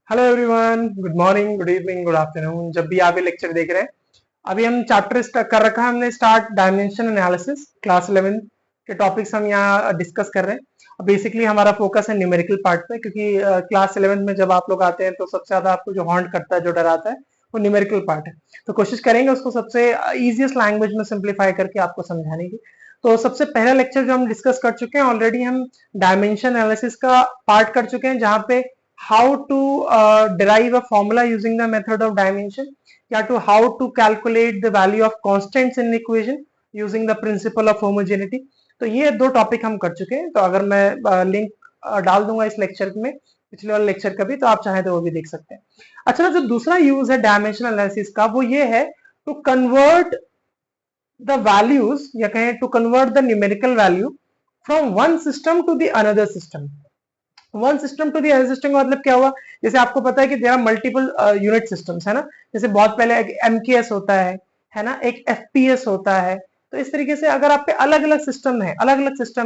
Hello everyone, good morning, good evening, good afternoon. जब भी आप ये लेक्चर देख रहे हैं, अभी हम चैप्टर कर रखा है हमने स्टार्ट डायमेंशन एनालिसिस। क्लास 11 के टॉपिक्स हम यहाँ डिस्कस कर रहे हैं। बेसिकली हमारा फोकस है न्यूमेरिकल पार्ट पे, क्योंकि क्लास 11 में जब आप लोग आते हैं तो सबसे ज्यादा आपको जो हॉन्ट करता है, जो डराता है, वो न्यूमेरिकल पार्ट है। तो कोशिश करेंगे उसको सबसे इजिएस्ट लैंग्वेज में सिंप्लीफाई करके आपको समझाने की। तो सबसे पहला लेक्चर जो हम डिस्कस कर चुके हैं ऑलरेडी, हम डायमेंशन एनालिसिस का पार्ट कर चुके हैं, जहाँ पे how to derive a formula using the method of dimension, या to how to calculate the value of constants in equation using the principle of homogeneity। तो ये दो टॉपिक हम कर चुके हैं। तो अगर मैं लिंक डाल दूंगा इस लेक्चर में, पिछले वाले लेक्चर का भी, तो आप चाहें तो वो भी देख सकते हैं। अच्छा ना, जो दूसरा यूज है डायमेंशन एनालिसिस का, वो ये है टू कन्वर्ट द वैल्यूज, या कहें to convert the numerical value from one system to the another system. One system to the other system का मतलब क्या हुआ? जैसे आपको पता है कि there are multiple unit systems, है ना। जैसे बहुत पहले एक एमकेएस होता है ना, एक एफपीएस होता है। तो इस तरीके से अगर आप पे अलग अलग सिस्टम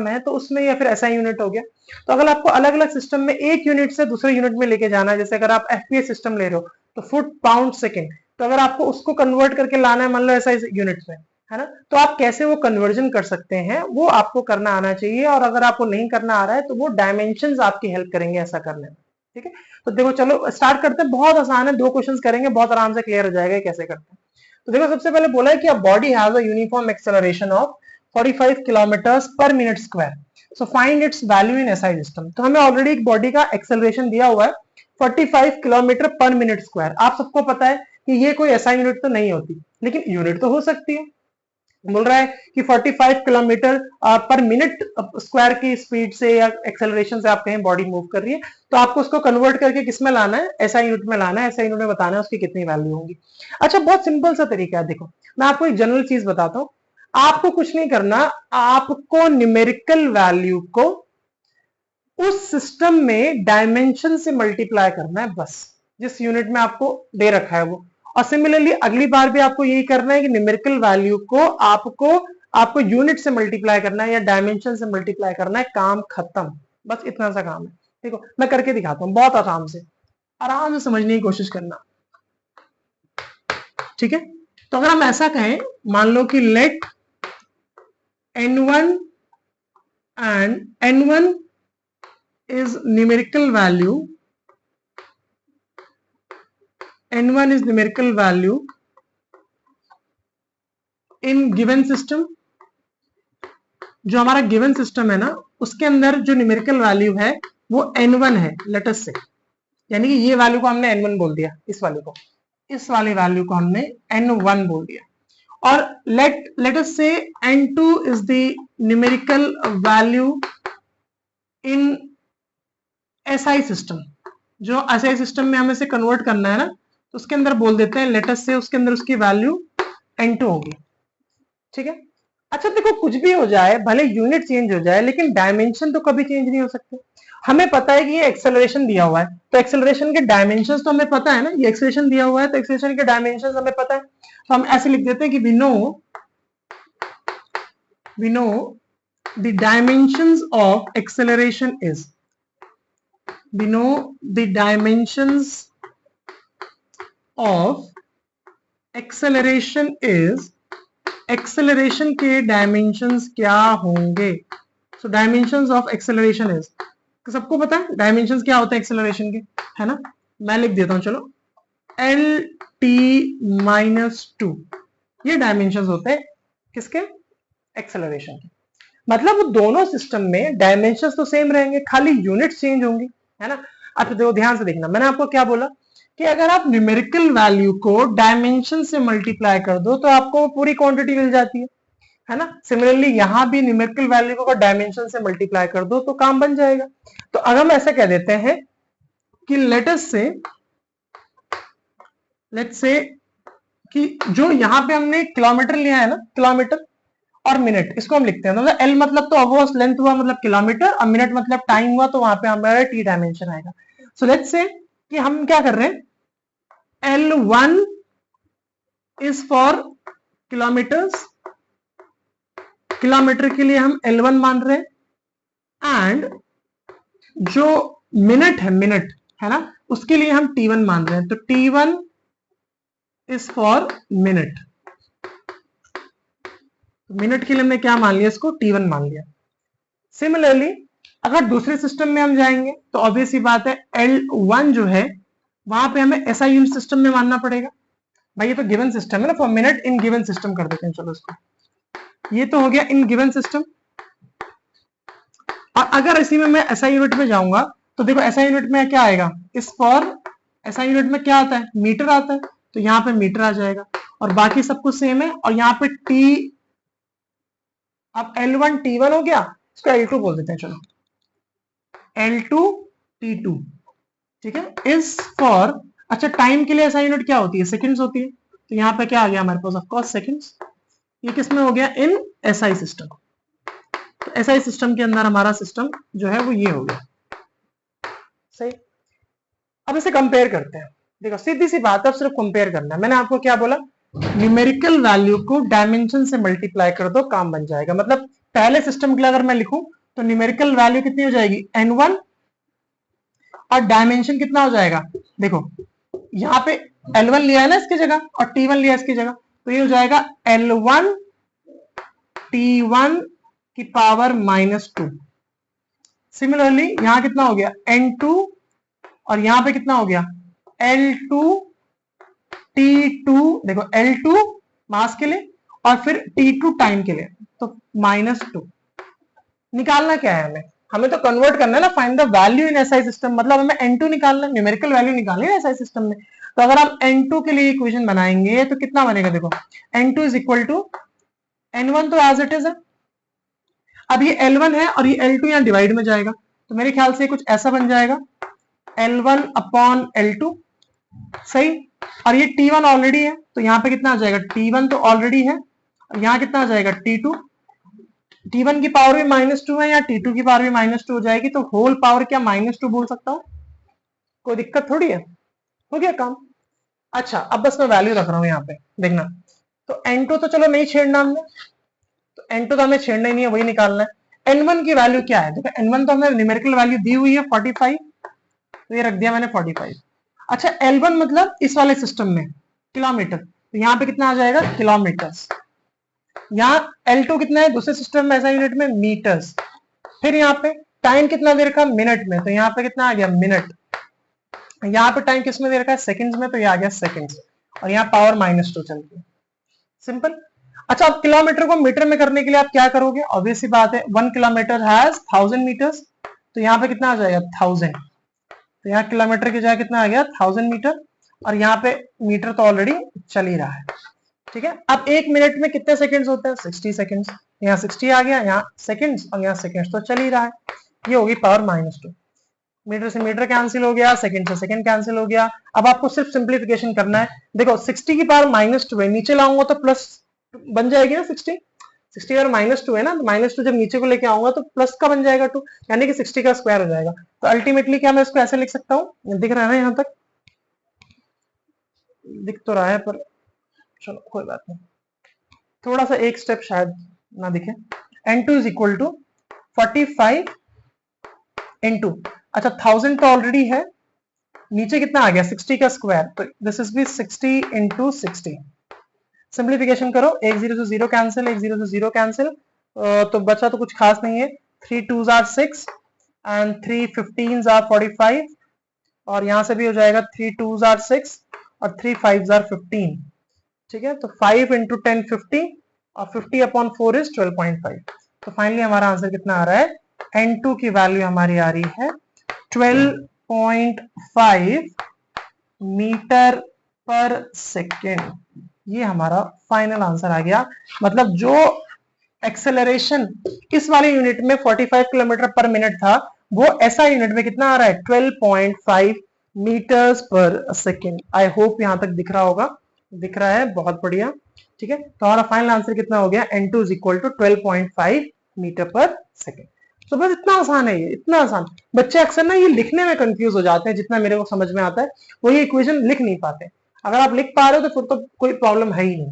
है, तो उसमें, या फिर ऐसा यूनिट हो गया। तो अगर आपको अलग अलग सिस्टम में एक यूनिट से दूसरे यूनिट में लेके जाना है, जैसे अगर आप एफपीएस सिस्टम ले रहे हो तो फुट पाउंड सेकेंड, तो अगर आपको उसको कन्वर्ट करके लाना है, मान लो ऐसा यूनिट्स में, है ना, तो आप कैसे वो कन्वर्जन कर सकते हैं, वो आपको करना आना चाहिए। और अगर आपको नहीं करना आ रहा है तो वो डायमेंशंस आपकी हेल्प करेंगे ऐसा करने में। ठीक है, तो देखो चलो स्टार्ट करते हैं। बहुत आसान है, दो क्वेश्चंस करेंगे, बहुत आराम से क्लियर हो जाएगा कैसे करते हैं। तो देखो, सबसे पहले बोला है कि a body has a uniform acceleration of 45 kilometres पर minute square, so find its value in SI system. तो हमें ऑलरेडी एक बॉडी का एक्सेलरेशन दिया हुआ है 45 किलोमीटर पर मिनट स्क्वायर। आप सबको पता है कि ये कोई एसआई यूनिट तो नहीं होती, लेकिन यूनिट तो हो सकती है। बोल रहा है कि 45 किलोमीटर पर मिनट स्क्वायर की स्पीड से या एक्सेलरेशन से आप कहीं बॉडी मूव कर रही है, तो आपको उसको कन्वर्ट करके किस में लाना है? ऐसा यूनिट में लाना है। ऐसा यूनिट में बताना है उसकी कितनी वैल्यू होगी। अच्छा, बहुत सिंपल सा तरीका है। देखो, मैं आपको एक जनरल चीज बताता हूँ। आपको कुछ नहीं करना, आपको न्यूमेरिकल वैल्यू को उस सिस्टम में डायमेंशन से मल्टीप्लाई करना है, बस, जिस यूनिट में आपको दे रखा है वो। और सिमिलरली अगली बार भी आपको यही करना है कि न्यूमेरिकल वैल्यू को आपको यूनिट से मल्टीप्लाई करना है या डायमेंशन से मल्टीप्लाई करना है। काम खत्म, बस इतना सा काम है। देखो, मैं करके दिखाता हूं, बहुत आराम से समझने की कोशिश करना। ठीक है, तो अगर हम ऐसा कहें, मान लो कि let n1 and n1 is numerical value, n1 is numerical value in given system। जो हमारा गिवन सिस्टम है ना, उसके अंदर जो न्यूमेरिकल वैल्यू है वो n1 है, लेट अस से। यानी कि ये वैल्यू को हमने n1 बोल दिया, इस वाली वैल्यू को हमने n1 बोल दिया। और लेट अस से n2 is the numerical value in SI system. जो एसआई सिस्टम में हमें से कन्वर्ट करना है ना, तो उसके अंदर बोल देते हैं लेट अस से उसके अंदर उसकी वैल्यू n2 होगी। ठीक है, अच्छा देखो, कुछ भी हो जाए, भले यूनिट चेंज हो जाए, लेकिन डायमेंशन तो कभी चेंज नहीं हो सकते। हमें पता है कि ये एक्सेलरेशन दिया हुआ है, तो एक्सेलरेशन के डायमेंशंस तो हमें पता है ना। ये एक्सेलरेशन दिया हुआ है तो एक्सेलरेशन के डायमेंशंस हमें पता है। तो हम ऐसे लिख देते हैं कि we know the dimensions of acceleration is, we know the dimensions of acceleration is, acceleration के dimensions क्या होंगे? so dimensions of acceleration is, सबको पता है dimensions क्या होते हैं acceleration के, है ना। मैं लिख देता हूं, चलो, LT-2, ये dimensions होते हैं किसके? acceleration के। मतलब दोनों सिस्टम में डायमेंशंस तो सेम रहेंगे, खाली यूनिट चेंज होंगी, है ना। अच्छा देखो, ध्यान से देखना, मैंने आपको क्या बोला कि अगर आप न्यूमेरिकल वैल्यू को डायमेंशन से मल्टीप्लाई कर दो तो आपको पूरी क्वांटिटी मिल जाती है ना। सिमिलरली यहां भी न्यूमेरिकल वैल्यू को डायमेंशन से मल्टीप्लाई कर दो तो काम बन जाएगा। तो अगर हम ऐसा कह देते हैं कि लेट्स से कि जो यहां पे हमने किलोमीटर लिया है ना, किलोमीटर और मिनट, इसको हम लिखते हैं, मतलब एल मतलब तो अब लेंथ हुआ, मतलब किलोमीटर, और मिनट मतलब टाइम हुआ, तो वहां पे हमारा टी डायमेंशन आएगा। सो लेट्स से कि हम क्या कर रहे हैं, L1 is for kilometres, kilometre के लिए हम L1 मान रहे हैं। एंड जो मिनट है है ना, उसके लिए हम T1 मान रहे हैं, तो T1 is for minute. Minute के लिए हमने क्या मान लिया, इसको T1 मान लिया। सिमिलरली अगर दूसरे सिस्टम में हम जाएंगे तो ऑब्वियस ही बात है L1 जो है वहां पे हमें SI यूनिट सिस्टम में मानना पड़ेगा। भाई ये तो गिवन सिस्टम है ना, for minute in given system कर देते हैं। चलो इसको, ये तो हो गया इन गिवन सिस्टम। और अगर इसी में मैं SI यूनिट में जाऊंगा तो देखो SI यूनिट में क्या आएगा, इस फॉर SI यूनिट में क्या आता है, मीटर आता है, तो यहाँ पे मीटर आ जाएगा और बाकी सब कुछ सेम है। और यहाँ पे T, अब L1 T1 हो गया, इसको L2 बोल देते हैं। चलो L2 T2, ठीक है, इज फॉर, अच्छा टाइम के लिए SI यूनिट क्या होती है, सेकंड्स होती है, तो यहाँ पे क्या आ गया हमारे पास, ऑफ कोर्स सेकंड्स। ये किसमें हो गया, इन SI सिस्टम। तो SI सिस्टम के अंदर हमारा सिस्टम जो है वो ये हो गया, सही। अब इसे कंपेयर करते हैं। देखो सीधी सी बात है, अब सिर्फ कंपेयर करना है। मैंने आपको क्या बोला, न्यूमेरिकल वैल्यू को डायमेंशन से मल्टीप्लाई कर दो, काम बन जाएगा। मतलब पहले सिस्टम के लिए अगर मैं लिखूं तो न्यूमेरिकल वैल्यू कितनी हो जाएगी, N1, और डायमेंशन कितना हो जाएगा, देखो यहाँ पे L1 लिया है ना इसकी जगह और T1 लिया इसकी जगह, तो ये हो जाएगा L1 T1 की पावर -2। सिमिलरली यहां कितना हो गया, N2, और यहां पे कितना हो गया, L2 T2। देखो L2 मास के लिए और फिर T2 टाइम के लिए, तो -2। निकालना क्या है हमें, हमें तो कन्वर्ट करना है ना, find the value in SI system, मतलब हमें N2 निकालना है, न्यूमेरिकल वैल्यू निकालनी है SI सिस्टम में। तो अगर हम N2 के लिए इक्वेशन बनाएंगे तो कितना बनेगा, देखो N2 is equal to N1 तो एज इट इज है। अब ये L1 है और ये L2 यहाँ डिवाइड में जाएगा, तो मेरे ख्याल से कुछ ऐसा बन जाएगा, L1 अपॉन L2, सही। और ये T1 ऑलरेडी है, तो यहाँ पे कितना आ जाएगा, T1 तो ऑलरेडी है, और यहाँ कितना आ जाएगा T2। T1 की पावर भी -2 है, या T2 की पावर भी -2 हो जाएगी, तो होल पावर क्या -2 बोल सकता हूँ, कोई दिक्कत थोड़ी है, हो गया काम। अच्छा अब बस मैं वैल्यू रख रहा हूँ यहाँ पे, देखना। तो N2 तो चलो नहीं छेड़ना हमने, तो N2 तो हमें छेड़ना ही नहीं है, वही निकालना है। N1 की वैल्यू क्या है, देखो N1 तो हमें न्यूमेरिकल वैल्यू दी हुई है 45, तो ये रख दिया मैंने 45। अच्छा L1 मतलब इस वाले सिस्टम में किलोमीटर, तो यहाँ पे कितना आ जाएगा, किलोमीटर्स। यहाँ L2 कितना है दूसरे सिस्टम में SI यूनिट में, मीटर्स। फिर यहाँ पे टाइम कितना दे रखा है, मिनट में, तो यहाँ पे कितना आ गया, मिनट। यहाँ पे टाइम किस में दे रखा है, सेकंड्स में, तो ये आ गया सेकंड्स। और यहाँ पावर -2 चलती है, सिंपल। अच्छा अब किलोमीटर को मीटर में करने के लिए आप क्या करोगे, ऑब्वियस सी बात है, 1 किलोमीटर हैज 1000 मीटर्स, तो यहाँ पे कितना आ जाएगा, 1000। तो यहाँ किलोमीटर की जगह कितना आ गया, 1000 मीटर, और यहाँ पे मीटर तो ऑलरेडी चल ही रहा है, ठीक है। अब 1 मिनट में कितने सेकंड्स होते हैं, 60 सेकंड्स। यहाँ 60 आ गया, यहाँ सेकंड्स, और यहाँ सेकंड्स तो चल ही रहा है। ये होगी पावर -2। मीटर से मीटर कैंसिल हो गया, सेकंड से सेकंड कैंसिल हो गया। अब आपको सिर्फ सिंप्लीफिकेशन करना है। देखो 60 की पावर -2 है, नीचे लाऊंगा तो प्लस बन जाएगी ना 60 अगर -2 है ना, तो -2 जब नीचे को लेके आऊंगा तो प्लस का बन जाएगा 2, यानी कि 60 का स्क्वायर हो जाएगा। तो अल्टीमेटली क्या मैं इसको ऐसे लिख सकता हूँ, दिख रहा है ना, यहाँ तक दिख तो रहा है, पर चलो कोई बात नहीं, थोड़ा सा एक स्टेप शायद ना दिखे। N2 is equal to 45 into, अच्छा 1000 तो ऑलरेडी है, नीचे कितना आ गया 60 का स्क्वायर, तो दिस इज भी 60 इंटू 60। सिंप्लीफिकेशन करो, एक 0 से 0 कैंसिल, एक 0 से 0 कैंसिल, तो बचा तो कुछ खास नहीं है। 3 2s are 6 and 3 15s are 45, और यहां से भी हो जाएगा 3 2s आर 6 और 3 5s आर 15, ठीक है। तो 5 इंटू 10 50, और 50 अपॉन 4 इज 12.5। तो फाइनली हमारा आंसर कितना आ रहा है, N2 की वैल्यू हमारी आ रही है 12.5 मीटर पर सेकेंड। ये हमारा फाइनल आंसर आ गया। मतलब जो एक्सेलरेशन इस वाले यूनिट में 45 किलोमीटर पर मिनट था, वो ऐसा यूनिट में कितना आ रहा है, 12.5 मीटर्स पर सेकेंड। आई होप यहां तक दिख रहा होगा, दिख रहा है, बहुत बढ़िया, ठीक है। तो हमारा फाइनल आंसर कितना हो गया, N2 is equal to 12.5 metre per second. तो बस इतना आसान है, ये इतना आसान। बच्चे अक्सर ना ये लिखने में कंफ्यूज हो जाते हैं, जितना मेरे को समझ में आता है वो ये इक्वेशन लिख नहीं पाते। अगर आप लिख पा रहे हो तो फिर तो कोई प्रॉब्लम है ही नहीं,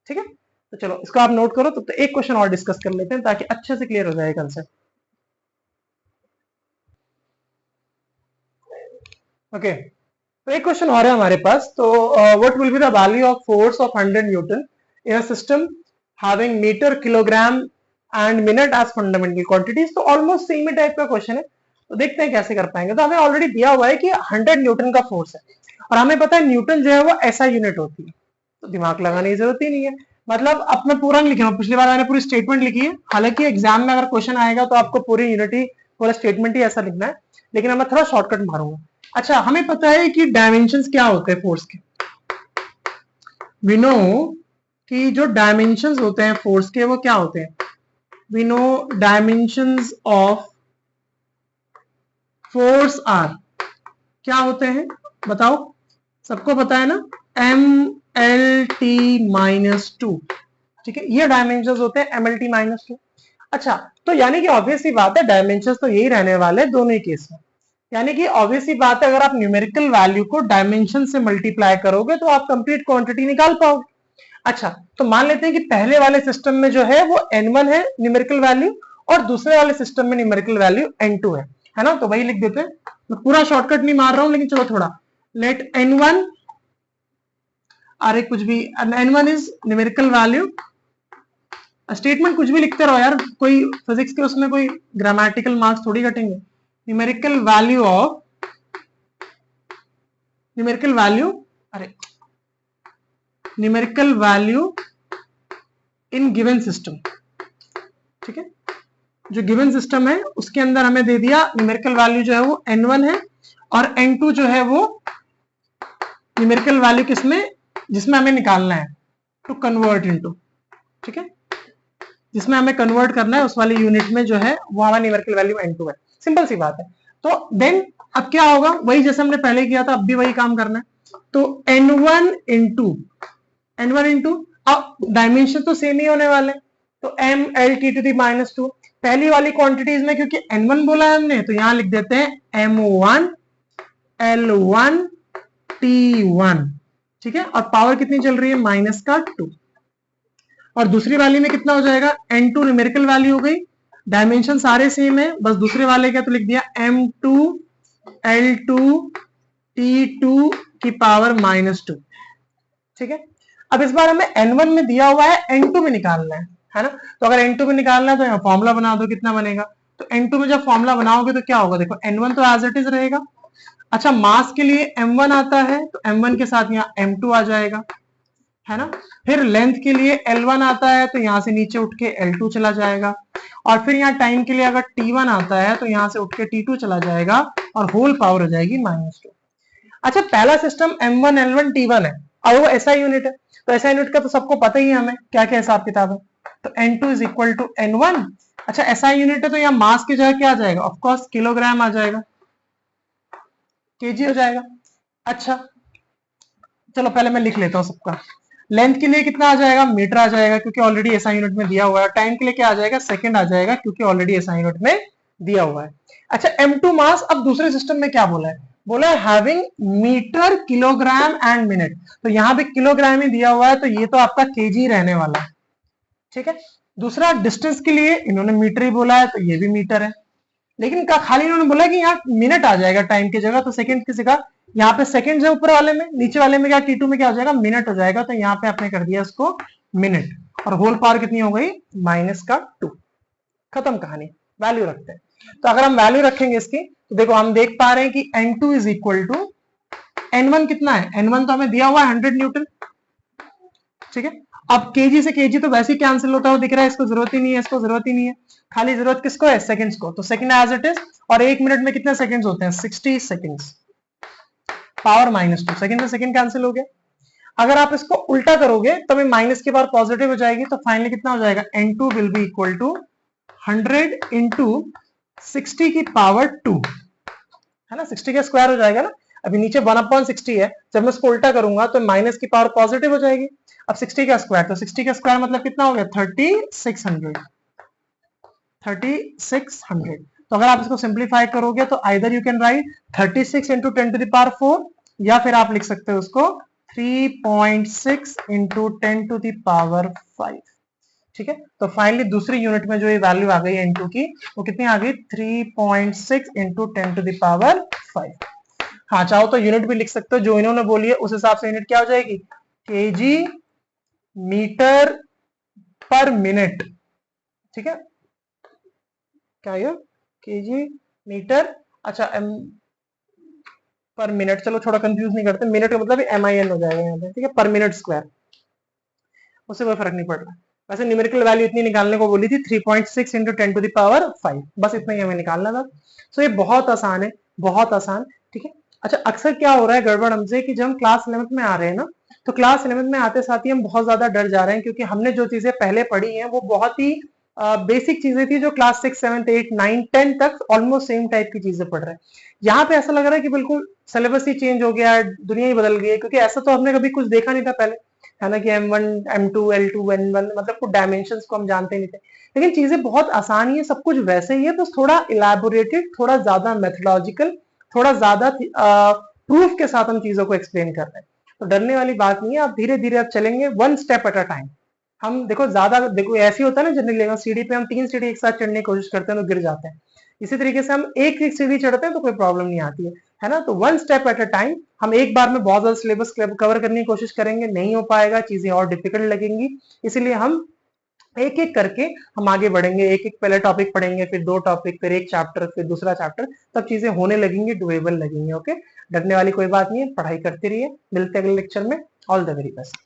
ठीक है। तो चलो इसको आप नोट करो, तो एक क्वेश्चन और डिस्कस कर लेते हैं ताकि अच्छे से क्लियर हो जाए कंसेप्ट। ओके, तो एक क्वेश्चन और है हमारे पास। तो what will be the value of force of 100 newton in a system having metre, kilogram and minute as fundamental quantities. तो ऑलमोस्ट सेम ही टाइप का क्वेश्चन है, तो देखते हैं कैसे कर पाएंगे। तो हमें ऑलरेडी दिया हुआ है कि 100 न्यूटन का फोर्स है और हमें पता है न्यूटन जो है वो ऐसा यूनिट होती है, तो दिमाग लगाने की जरूरत ही नहीं है। मतलब अब मैं पूरा नहीं लिखा, पिछली बार मैंने पूरी स्टेटमेंट लिखी है। हालांकि एग्जाम में अगर क्वेश्चन आएगा तो आपको पूरी यूनिट ही, पूरा स्टेटमेंट ही ऐसा लिखना है, लेकिन अब मैं थोड़ा शॉर्टकट मारूंगा। अच्छा, हमें पता है कि डायमेंशंस क्या होते हैं फोर्स के। वी नो कि जो डायमेंशंस होते हैं फोर्स के वो क्या होते हैं। We know dimensions of force are क्या होते हैं, बताओ, सबको पता है ना, MLT-2। ठीक है, ये डायमेंशंस होते हैं MLT-2। अच्छा, तो यानी कि ऑब्वियस सी बात है डायमेंशंस तो यही रहने वाले हैं दोनों ही केस में। यानी कि ऑब्वियस सी बात है अगर आप न्यूमेरिकल वैल्यू को डायमेंशन से मल्टीप्लाई करोगे तो आप कंप्लीट क्वांटिटी निकाल पाओगे। अच्छा, तो मान लेते हैं कि पहले वाले सिस्टम में जो है वो N1 है न्यूमेरिकल वैल्यू और दूसरे वाले सिस्टम में न्यूमेरिकल वैल्यू N2 है ना। तो वही लिख देते हैं, मैं पूरा शॉर्टकट नहीं मार रहा हूं, लेकिन चलो थोड़ा, लेट N1, अरे कुछ भी, N1 is numerical value, statement कुछ भी लिखते रहो यार, कोई फिजिक्स के उसमें कोई ग्रामेटिकल मार्क्स थोड़ी घटेंगे। Numerical value of, numerical value, अरे numerical value in given system. ठीक है, जो गिवन सिस्टम है उसके अंदर हमें दे दिया न्यूमेरिकल वैल्यू जो है वो N1 है और N2 जो है वो न्यूमेरिकल वैल्यू किसमें, जिसमें हमें निकालना है टू कन्वर्ट इनटू, ठीक है, जिसमें हमें कन्वर्ट करना है उस वाली यूनिट में जो है वो हमारा न्यूमेरिकल वैल्यू N2 है। सिंपल सी बात है। तो देन अब क्या होगा, वही जैसे हमने पहले किया था, अब भी वही काम करना है। तो N1 इंटू, अब डायमेंशन तो सेम ही होने वाले, तो MLT-2 पहली वाली क्वांटिटीज में क्योंकि N1 बोला है हमने तो यहां लिख देते हैं M1 L1 T1। ठीक है, और पावर कितनी चल रही है, माइनस का 2। और दूसरी वाली में कितना हो जाएगा, N2 न्यूमेरिकल वैल्यू हो गई, डायमेंशन सारे सेम है, बस दूसरे वाले का तो लिख दिया M2 L2 T2 की पावर -2। ठीक है, अब इस बार हमें N1 में दिया हुआ है, N2 में निकालना है ना। तो अगर N2 में निकालना है तो यहाँ फॉर्मूला बना दो, कितना बनेगा। तो N2 में जब फॉर्मूला बनाओगे तो क्या होगा, देखो N1 तो एज इट इज रहेगा। अच्छा, मास के लिए M1 आता है तो M1 के साथ यहाँ M2 आ जाएगा, है ना। फिर लेंथ के लिए L1 आता है तो यहां से नीचे उठ के L2 चला जाएगा, और फिर यहाँ टाइम के लिए अगर T1 आता है तो यहां से उठ के T2 चला जाएगा और होल पावर हो जाएगी -2। अच्छा, पहला सिस्टम M1 L1 T1 है और वो ऐसा यूनिट है, तो ऐसा यूनिट का तो सबको पता ही है हमें क्या क्या हिसाब किताब है। तो N2 is equal to N1। अच्छा, ऐसा यूनिट है तो यहाँ मास की जगह क्या आ जाएगा, ऑफकोर्स किलोग्राम आ जाएगा, केजी हो जाएगा। अच्छा, चलो पहले मैं लिख लेता हूँ सबका। लेंथ के लिए कितना आ जाएगा, मीटर आ जाएगा क्योंकि ऑलरेडी ऐसा यूनिट में दिया हुआ है। टाइम के लिए क्या आ जाएगा, सेकंड आ जाएगा क्योंकि ऑलरेडी ऐसा यूनिट में दिया हुआ है। अच्छा, M2 मास, अब दूसरे सिस्टम में क्या बोला है, बोला है having metre, kilogram and minute. तो यहाँ पे किलोग्राम ही दिया हुआ है तो ये तो आपका केजी रहने वाला है। ठीक है, दूसरा डिस्टेंस के लिए इन्होंने मीटर ही बोला है तो ये भी मीटर है, लेकिन खाली इन्होंने बोला कि यहाँ मिनट आ जाएगा टाइम की जगह, तो सेकंड किसी का, यहाँ पे सेकंड है ऊपर वाले में, नीचे वाले में क्या T2 में क्या हो जाएगा, मिनट हो जाएगा। तो यहाँ पे आपने कर दिया इसको मिनट, और होल पावर कितनी हो गई, -2। खत्म कहानी, वैल्यू रखते हैं। तो अगर हम वैल्यू रखेंगे इसकी तो देखो हम देख पा रहे हैं कि N2 is equal to N1 कितना है, N1 तो हमें दिया हुआ है 100 न्यूटन। ठीक है, अब केजी से केजी तो वैसे ही कैंसिल होता है, दिख रहा है, इसको जरूरत ही नहीं है, इसको जरूरत ही नहीं है, खाली जरूरत किसको है, सेकंड्स को। तो सेकंड एज इट इज, और एक मिनट में कितने सेकंड्स होते हैं, 60 सेकंड्स, पावर -2, सेकंड से सेकंड कैंसिल हो गया। अगर आप इसको उल्टा करोगे तो में माइनस की पावर पॉजिटिव हो जाएगी, तो फाइनली कितना हो जाएगा, N2 will be equal to 100 into 60 की पावर 2, है ना, 60 का स्क्वायर हो जाएगा ना। अभी नीचे 1/60 है, जब मैं इसको उल्टा करूंगा तो माइनस की पावर पॉजिटिव हो जाएगी। अब 60 का स्क्वायर, तो 60 का स्क्वायर मतलब कितना हो गया, 3600। तो अगर आप इसको सिंप्लीफाई करोगे तो either you can write 36 into 10 to the power 4, या फिर आप लिख सकते हो उसको 3.6 इंटू 10 टू द पावर 5। ठीक है, तो फाइनली दूसरी यूनिट में जो ये वैल्यू आ गई N2 की, वो कितनी आ गई, 3.6 इंटू 10 टू द पावर 5। हाँ चाहो तो यूनिट भी लिख सकते हो, जो इन्होंने बोली है उस हिसाब से यूनिट क्या हो जाएगी, केजी मीटर पर मिनट। ठीक है, क्या ये केजी मीटर, अच्छा एम पर मिनट, चलो थोड़ा कंफ्यूज नहीं करते, मिनट का मतलब MIN हो जाएगा यहाँ पे, ठीक है, पर मिनट स्क्वायर, उससे कोई फर्क नहीं पड़ रहा। वैसे न्यूमेरिकल वैल्यू इतनी निकालने को बोली थी, 3.6 इंटू 10⁵ बस इतना ही हमें निकालना था। सो ये बहुत आसान है, बहुत आसान, ठीक है। अच्छा अक्सर क्या हो रहा है गड़बड़ हमसे कि जब हम क्लास 11th में आ रहे हैं ना, तो क्लास 11th में आते साथ ही हम बहुत ज्यादा डर जा रहे हैं, क्योंकि हमने जो चीजें पहले पढ़ी हैं वो बहुत ही बेसिक चीजें थी, जो क्लास 6, 7, 8, 9, 10 तक ऑलमोस्ट सेम टाइप की चीजें पढ़ रहे हैं। यहाँ पे ऐसा लग रहा है कि बिल्कुल सिलेबस ही चेंज हो गया है, दुनिया ही बदल गई है, क्योंकि ऐसा तो हमने कभी कुछ देखा नहीं था पहले, है ना, कि M1, M2, L2, N1, मतलब कुछ डायमेंशंस को हम जानते नहीं थे। लेकिन चीजें बहुत आसान ही है, सब कुछ वैसे ही है, बस थोड़ा इलैबोरेटेड, थोड़ा ज्यादा मेथोलॉजिकल, थोड़ा ज्यादा प्रूफ के साथ हम चीजों को एक्सप्लेन कर रहे हैं। तो डरने वाली बात नहीं है, आप धीरे धीरे आप चलेंगे, one step at a time. हम देखो ज्यादा, देखो ऐसे होता है ना जनरली, सीढ़ी पे हम 3 सीढ़ी एक साथ चढ़ने की कोशिश करते हैं तो गिर जाते हैं, इसी तरीके से हम एक एक सीढ़ी चढ़ते हैं तो कोई प्रॉब्लम नहीं आती है ना। तो one step at a time, हम एक बार में बहुत ज्यादा सिलेबस कवर करने की कोशिश करेंगे, नहीं हो पाएगा, चीजें और डिफिकल्ट लगेंगी, इसलिए हम एक एक करके हम आगे बढ़ेंगे, एक एक पहले टॉपिक पढ़ेंगे, फिर 2 टॉपिक, फिर एक चैप्टर, फिर दूसरा चैप्टर, तब चीजें होने लगेंगी, डुएबल लगेंगी। ओके, डरने वाली कोई बात नहीं है, पढ़ाई करते रहिए, मिलते हैं अगले लेक्चर में। All the very best.